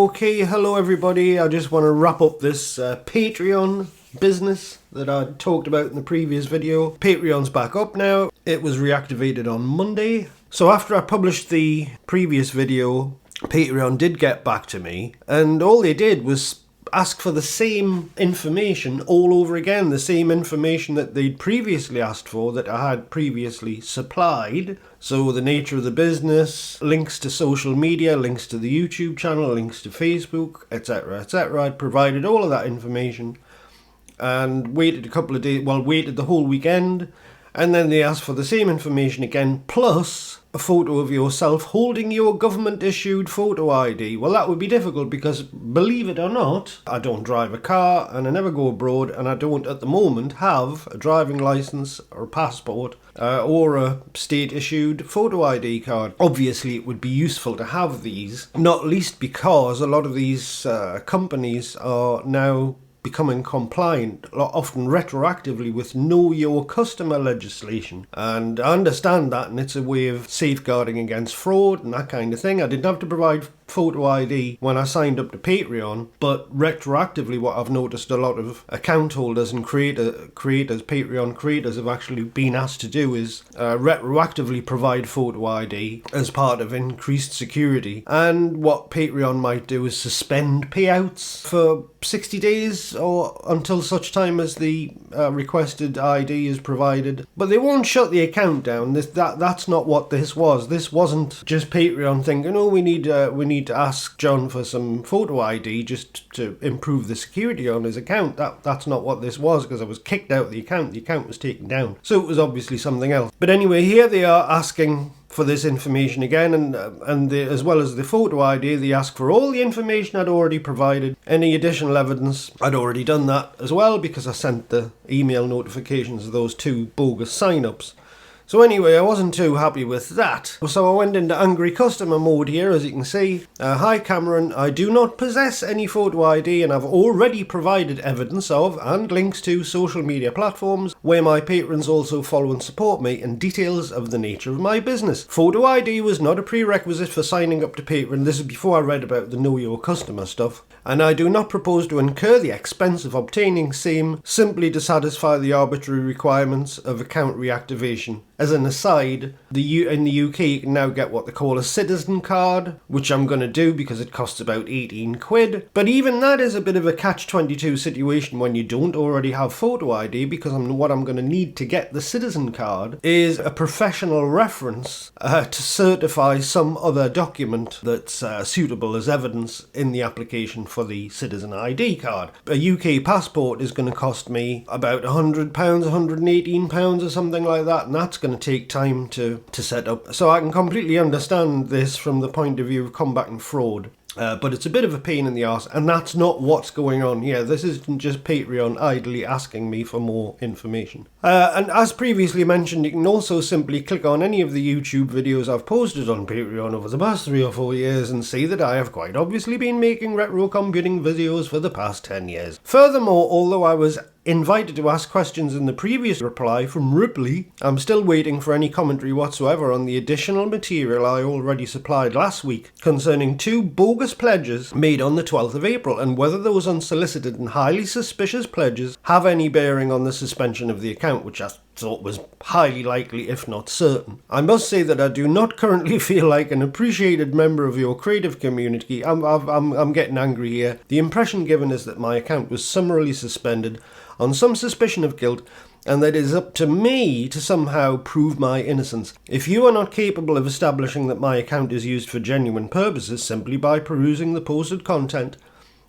Okay, hello everybody. I just want to wrap up this Patreon business that I talked about in the previous video. Patreon's back up now. It was reactivated on Monday. So after I published the previous video, Patreon did get back to me, and all they did was ask for the same information all over again, the same information that they'd previously asked for, that I had previously supplied. So the nature of the business, links to social media, links to the YouTube channel, links to Facebook, etc, etc. I'd provided all of that information and waited a couple of days, waited the whole weekend, and then they asked for the same information again, plus a photo of yourself holding your government-issued photo ID. Well, that would be difficult because, believe it or not, I don't drive a car and I never go abroad, and I don't at the moment have a driving licence or a passport or a state-issued photo ID card. Obviously, it would be useful to have these, not least because a lot of these companies are now becoming compliant, often retroactively, with Know Your Customer legislation. And I understand that, and it's a way of safeguarding against fraud and that kind of thing. I didn't have to provide photo ID when I signed up to Patreon, but retroactively what I've noticed a lot of account holders and Patreon creators have actually been asked to do is retroactively provide photo ID as part of increased security. And what Patreon might do is suspend payouts for 60 days or until such time as the requested ID is provided. But they won't shut the account down. That's not what this was. This wasn't just Patreon thinking, oh, we need to ask John for some photo ID just to improve the security on his account. That's not what this was, because I was kicked out of the account. The account was taken down. So it was obviously something else. But anyway, here they are asking for this information again, and as well as the photo ID, they ask for all the information I'd already provided. Any additional evidence, I'd already done that as well, because I sent the email notifications of those 2 bogus sign-ups. So anyway, I wasn't too happy with that. So I went into angry customer mode here, as you can see. Hi Cameron, I do not possess any photo ID, and I've already provided evidence of and links to social media platforms where my patrons also follow and support me, and details of the nature of my business. Photo ID was not a prerequisite for signing up to Patreon. This is before I read about the Know Your Customer stuff. And I do not propose to incur the expense of obtaining same simply to satisfy the arbitrary requirements of account reactivation. As an aside, in the UK you can now get what they call a citizen card, which I'm going to do because it costs about 18 quid. But even that is a bit of a catch-22 situation when you don't already have photo ID, because what I'm going to need to get the citizen card is a professional reference to certify some other document that's suitable as evidence in the application for the citizen ID card. A UK passport is going to cost me about £100, £118 or something like that, and that's going to take time to set up. So I can completely understand this from the point of view of combating fraud. But it's a bit of a pain in the arse, and that's not what's going on here. This isn't just Patreon idly asking me for more information. And as previously mentioned, you can also simply click on any of the YouTube videos I've posted on Patreon over the past 3 or 4 years and see that I have quite obviously been making retro computing videos for the past 10 years. Furthermore, although I was invited to ask questions in the previous reply from Ripley, I'm still waiting for any commentary whatsoever on the additional material I already supplied last week concerning 2 bogus pledges made on the 12th of April, and whether those unsolicited and highly suspicious pledges have any bearing on the suspension of the account, which I thought was highly likely, if not certain. I must say that I do not currently feel like an appreciated member of your creative community. I'm getting angry here. The impression given is that my account was summarily suspended on some suspicion of guilt, and that it is up to me to somehow prove my innocence. If you are not capable of establishing that my account is used for genuine purposes simply by perusing the posted content,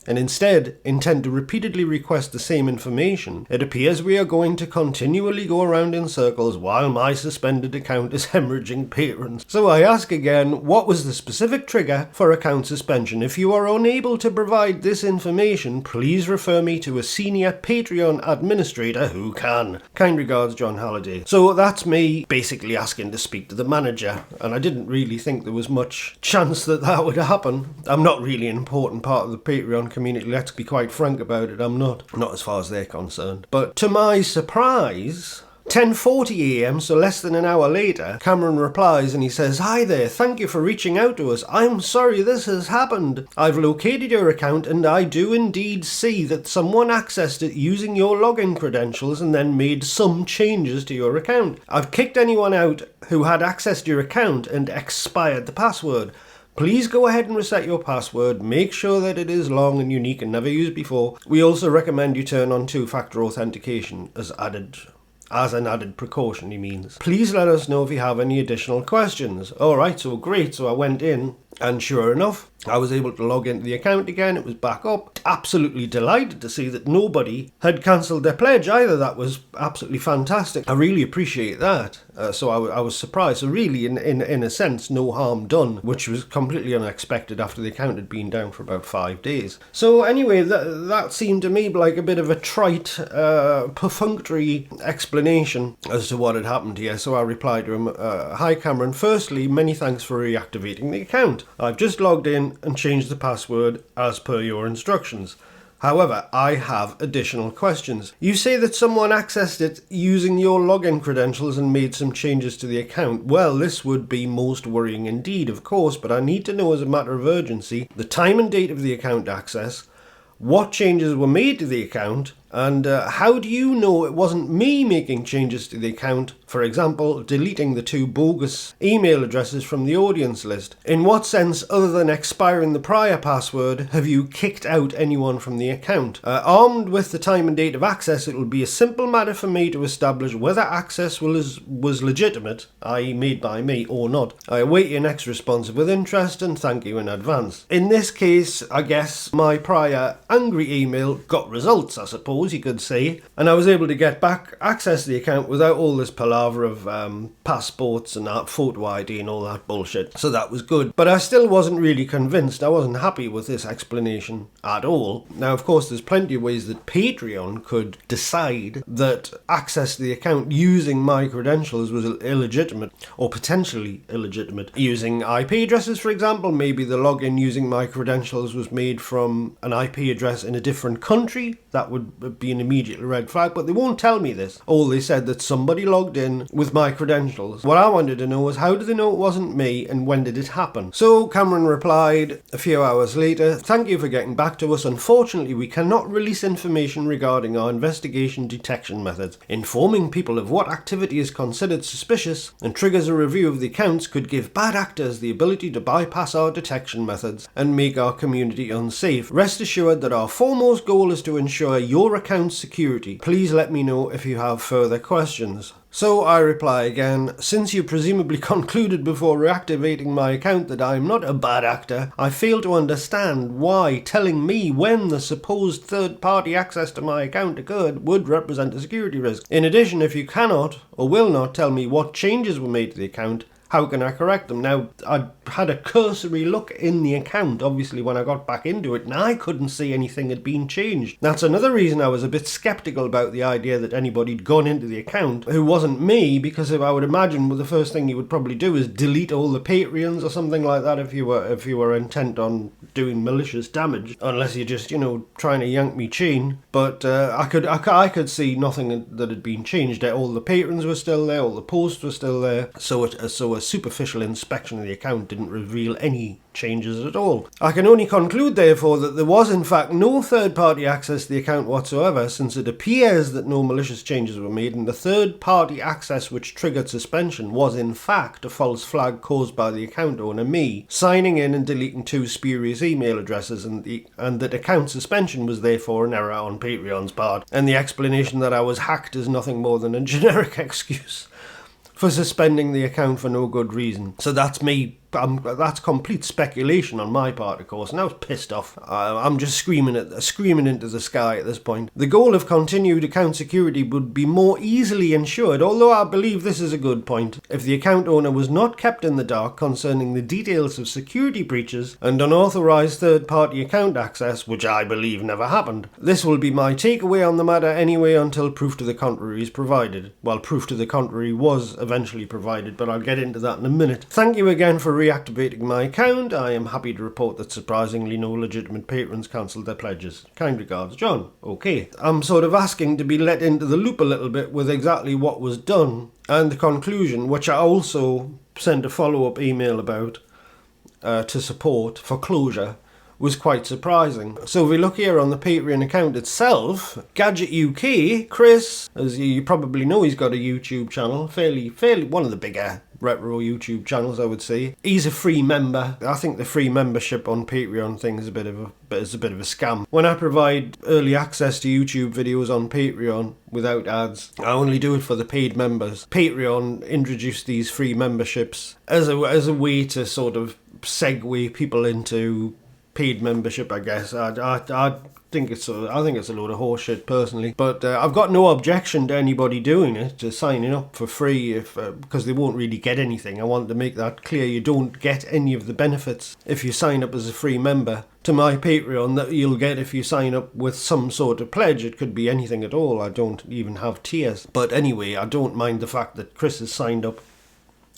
and instead intend to repeatedly request the same information, it appears we are going to continually go around in circles while my suspended account is hemorrhaging patrons. So I ask again, what was the specific trigger for account suspension? If you are unable to provide this information, please refer me to a senior Patreon administrator who can. Kind regards, John Halliday. So that's me basically asking to speak to the manager, and I didn't really think there was much chance that that would happen. I'm not really an important part of the Patreon community, let's be quite frank about it. I'm not as far as they're concerned. But to my surprise, 10:40 a.m, so less than an hour later, Cameron replies and he says, "Hi there, thank you for reaching out to us. I'm sorry this has happened. I've located your account and I do indeed see that someone accessed it using your login credentials and then made some changes to your account. I've kicked anyone out who had accessed your account and expired the password. Please go ahead and reset your password. Make sure that it is long and unique and never used before. We also recommend you turn on two-factor authentication as an added precaution," he means. "Please let us know if you have any additional questions." Alright, so great. So I went in and sure enough, I was able to log into the account again. It was back up. Absolutely delighted to see that nobody had cancelled their pledge either. That was absolutely fantastic. I really appreciate that. So I was surprised. So really, in a sense, no harm done, which was completely unexpected after the account had been down for about 5 days. So anyway, that seemed to me like a bit of a trite, perfunctory explanation as to what had happened here. So I replied to him, "Hi Cameron, firstly, many thanks for reactivating the account. I've just logged in and changed the password as per your instructions. However, I have additional questions. You say that someone accessed it using your login credentials and made some changes to the account. Well, this would be most worrying indeed, of course, but I need to know as a matter of urgency the time and date of the account access, what changes were made to the account, and how do you know it wasn't me making changes to the account? For example, deleting the 2 bogus email addresses from the audience list. In what sense, other than expiring the prior password, have you kicked out anyone from the account? Armed with the time and date of access, it will be a simple matter for me to establish whether access was legitimate, i.e. made by me, or not. I await your next response with interest and thank you in advance." In this case, I guess my prior angry email got results, I suppose you could say, and I was able to get back access to the account without all this palaver of passports and that photo ID and all that bullshit. So that was good, but I still wasn't really convinced. I wasn't happy with this explanation at all. Now, of course, there's plenty of ways that Patreon could decide that access to the account using my credentials was illegitimate or potentially illegitimate. Using IP addresses, for example, maybe the login using my credentials was made from an IP address in a different country. That would be an immediate red flag, but they won't tell me this. All they said that somebody logged in with my credentials. What I wanted to know was, how did they know it wasn't me and when did it happen? So Cameron replied a few hours later, "Thank you for getting back to us. Unfortunately, we cannot release information regarding our investigation detection methods. Informing people of what activity is considered suspicious and triggers a review of the accounts could give bad actors the ability to bypass our detection methods and make our community unsafe. Rest assured that our foremost goal is to ensure your account's security. Please let me know if you have further questions." So I reply again, "Since you presumably concluded before reactivating my account that I am not a bad actor, I fail to understand why telling me when the supposed third-party access to my account occurred would represent a security risk. In addition, if you cannot or will not tell me what changes were made to the account, how can I correct them?" Now, I had a cursory look in the account, obviously, when I got back into it, and I couldn't see anything had been changed. That's another reason I was a bit sceptical about the idea that anybody'd gone into the account who wasn't me, because if I would imagine, well, the first thing you would probably do is delete all the Patreons or something like that if you were intent on doing malicious damage, unless you're just, trying to yank me chain. But I could see nothing that had been changed. All the patrons were still there, all the posts were still there, so a superficial inspection of the account didn't reveal any changes at all. I can only conclude, therefore, that there was in fact no third-party access to the account whatsoever, since it appears that no malicious changes were made, and the third-party access which triggered suspension was in fact a false flag caused by the account owner, me, signing in and deleting 2 spurious email addresses, and that account suspension was therefore an error on Patreon's part, and the explanation that I was hacked is nothing more than a generic excuse for suspending the account for no good reason. So that's me. That's complete speculation on my part, of course, and I was pissed off. I'm just screaming into the sky at this point. The goal of continued account security would be more easily ensured, although I believe this is a good point, if the account owner was not kept in the dark concerning the details of security breaches and unauthorized third-party account access, which I believe never happened. This will be my takeaway on the matter anyway until proof to the contrary is provided. Well, proof to the contrary was eventually provided, but I'll get into that in a minute. Thank you again for reactivating my account. I am happy to report that surprisingly no legitimate patrons cancelled their pledges. Kind regards, John. Okay. I'm sort of asking to be let into the loop a little bit with exactly what was done and the conclusion, which I also sent a follow-up email about to support for closure, was quite surprising. So if we look here on the Patreon account itself, Gadget UK, Chris, as you probably know, he's got a YouTube channel, fairly one of the bigger retro YouTube channels, I would say. He's a free member. I think the free membership on Patreon thing is a bit of a scam. When I provide early access to YouTube videos on Patreon without ads, I only do it for the paid members. Patreon introduced these free memberships as a way to sort of segue people into paid membership, I guess. I think it's a load of horseshit personally, but I've got no objection to anybody doing it, to signing up for free, if because they won't really get anything. I want to make that clear. You don't get any of the benefits if you sign up as a free member to my Patreon that you'll get if you sign up with some sort of pledge. It could be anything at all. I don't even have tiers. But anyway, I don't mind the fact that Chris has signed up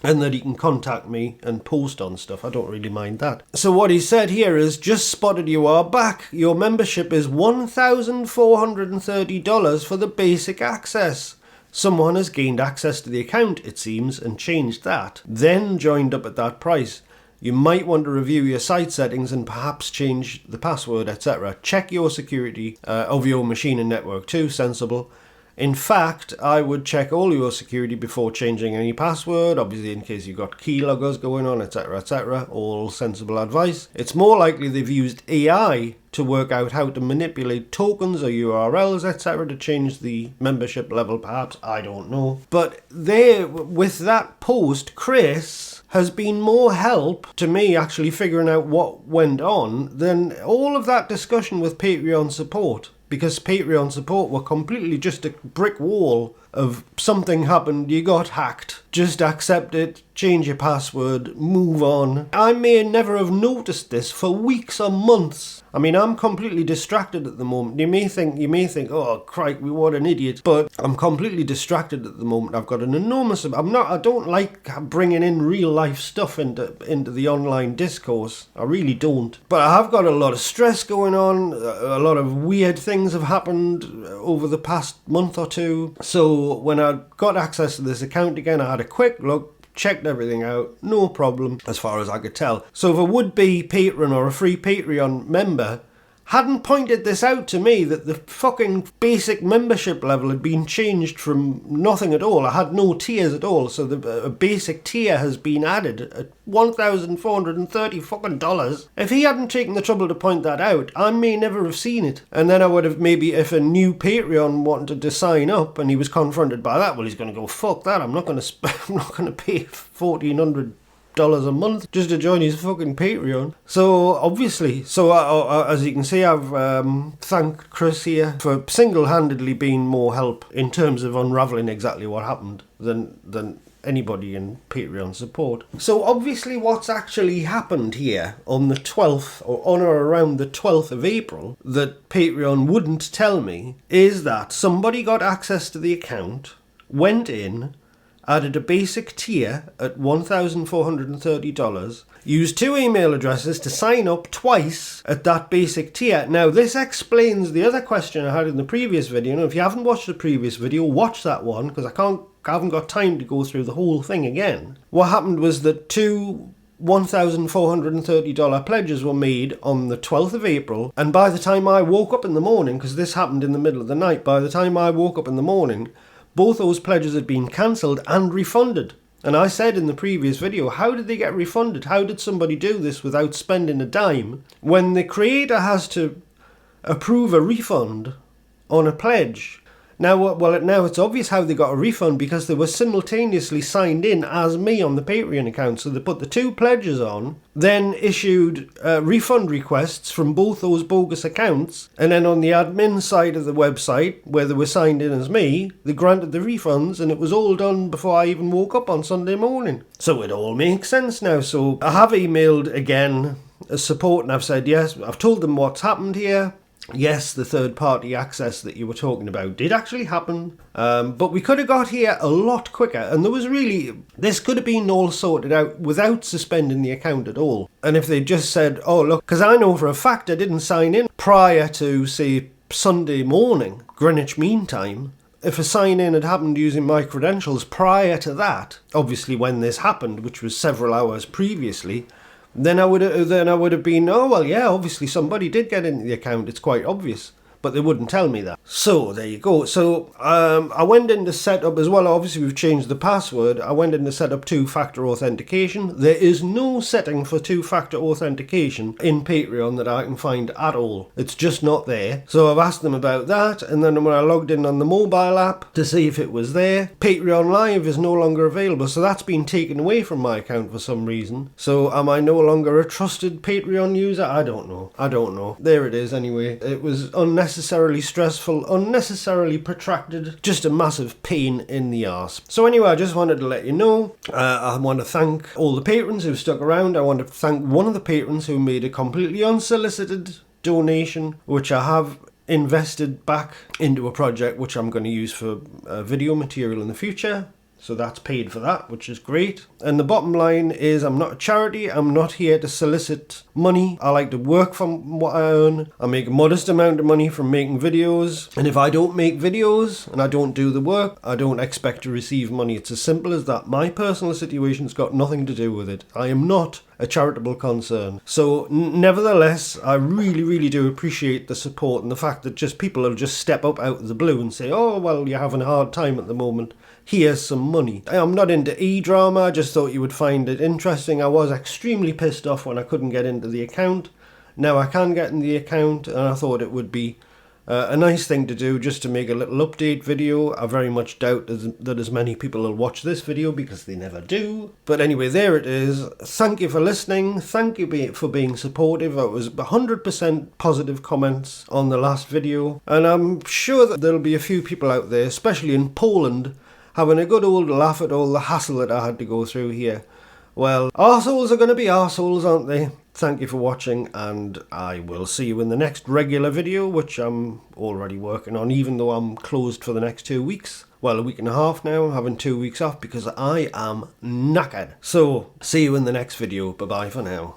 and that he can contact me and post on stuff. I don't really mind that. So what he said here is, just spotted you are back. Your membership is $1,430 for the basic access. Someone has gained access to the account, it seems, and changed that, then joined up at that price. You might want to review your site settings and perhaps change the password, etc. Check your security of your machine and network too. Sensible. In fact, I would check all your security before changing any password, obviously in case you've got keyloggers going on, etc, etc. All sensible advice. It's more likely they've used AI to work out how to manipulate tokens or URLs, etc, to change the membership level, perhaps. I don't know. But there, with that post, Chris has been more help to me actually figuring out what went on than all of that discussion with Patreon support. Because Patreon support were completely just a brick wall of something happened, you got hacked. Just accept it, change your password, move on. I may never have noticed this for weeks or months. I mean, I'm completely distracted at the moment. You may think, oh, crike, what an idiot. But I'm completely distracted at the moment. I've got an enormous, I don't like bringing in real life stuff into the online discourse. I really don't. But I have got a lot of stress going on. A lot of weird things have happened over the past month or two. So when I got access to this account again, I had a quick look, checked everything out, no problem as far as I could tell. So if a would-be patron or a free Patreon member hadn't pointed this out to me, that the fucking basic membership level had been changed from nothing at all. I had no tiers at all, so a basic tier has been added at $1,430 fucking dollars. If he hadn't taken the trouble to point that out, I may never have seen it. And then I would have, maybe if a new Patreon wanted to sign up and he was confronted by that, well, he's going to go, fuck that, I'm not going to pay $1,400 a month just to join his fucking Patreon. So obviously, as you can see, I've thanked Chris here for single-handedly being more help in terms of unraveling exactly what happened than anybody in Patreon support. So obviously what's actually happened here on the 12th or on or around the 12th of April that Patreon wouldn't tell me is that somebody got access to the account, went in, added a basic tier at $1,430, used 2 email addresses to sign up twice at that basic tier. Now, this explains the other question I had in the previous video. And if you haven't watched the previous video, watch that one, because I haven't got time to go through the whole thing again. What happened was that 2 $1,430 pledges were made on the 12th of April, and by the time I woke up in the morning, because this happened in the middle of the night, by the time I woke up in the morning, both those pledges had been cancelled and refunded. And I said in the previous video, how did they get refunded? How did somebody do this without spending a dime? When the creator has to approve a refund on a pledge. Now it's obvious how they got a refund, because they were simultaneously signed in as me on the Patreon account. So they put the 2 pledges on, then issued refund requests from both those bogus accounts, and then on the admin side of the website, where they were signed in as me, they granted the refunds, and it was all done before I even woke up on Sunday morning. So it all makes sense now. So I have emailed again as support, and I've said yes, I've told them what's happened here. yes, the third-party access that you were talking about did actually happen, but we could have got here a lot quicker, and this could have been all sorted out without suspending the account at all. And if they just said, oh look, because I know for a fact I didn't sign in prior to, say, Sunday morning, Greenwich Mean Time. If a sign-in had happened using my credentials prior to that, obviously when this happened, which was several hours previously, then I would have been, oh well, yeah, obviously somebody did get into the account. It's quite obvious, but they wouldn't tell me that. So there you go. So I went into setup as well. Obviously we've changed the password. I went into setup two-factor authentication. There is no setting for two-factor authentication in Patreon that I can find at all. It's just not there. So I've asked them about that, and then when I logged in on the mobile app to see if it was there, Patreon Live is no longer available. So that's been taken away from my account for some reason. So am I no longer a trusted Patreon user? I don't know. There it is anyway. It was unnecessarily stressful, unnecessarily protracted, just a massive pain in the arse. So anyway, I just wanted to let you know, I want to thank all the patrons who stuck around. I want to thank one of the patrons who made a completely unsolicited donation, which I have invested back into a project which I'm going to use for video material in the future. So that's paid for that, which is great. And the bottom line is, I'm not a charity. I'm not here to solicit money. I like to work from what I earn. I make a modest amount of money from making videos. And if I don't make videos and I don't do the work, I don't expect to receive money. It's as simple as that. My personal situation's got nothing to do with it. I am not a charitable concern. So nevertheless, I really, really do appreciate the support and the fact that just people will just step up out of the blue and say, oh, well, you're having a hard time at the moment. Here's some money. I'm not into e-drama. I just thought you would find it interesting. I was extremely pissed off when I couldn't get into the account. Now I can get in the account, and I thought it would be a nice thing to do just to make a little update video. I very much doubt that as many people will watch this video because they never do. But anyway, there it is. Thank you for listening. Thank you for being supportive. It was 100% positive comments on the last video. And I'm sure that there'll be a few people out there, especially in Poland, having a good old laugh at all the hassle that I had to go through here. Well, arseholes are going to be arseholes, aren't they? Thank you for watching, and I will see you in the next regular video, which I'm already working on, even though I'm closed for the next 2 weeks. Well, a week and a half now, having 2 weeks off because I am knackered. So, see you in the next video. Bye-bye for now.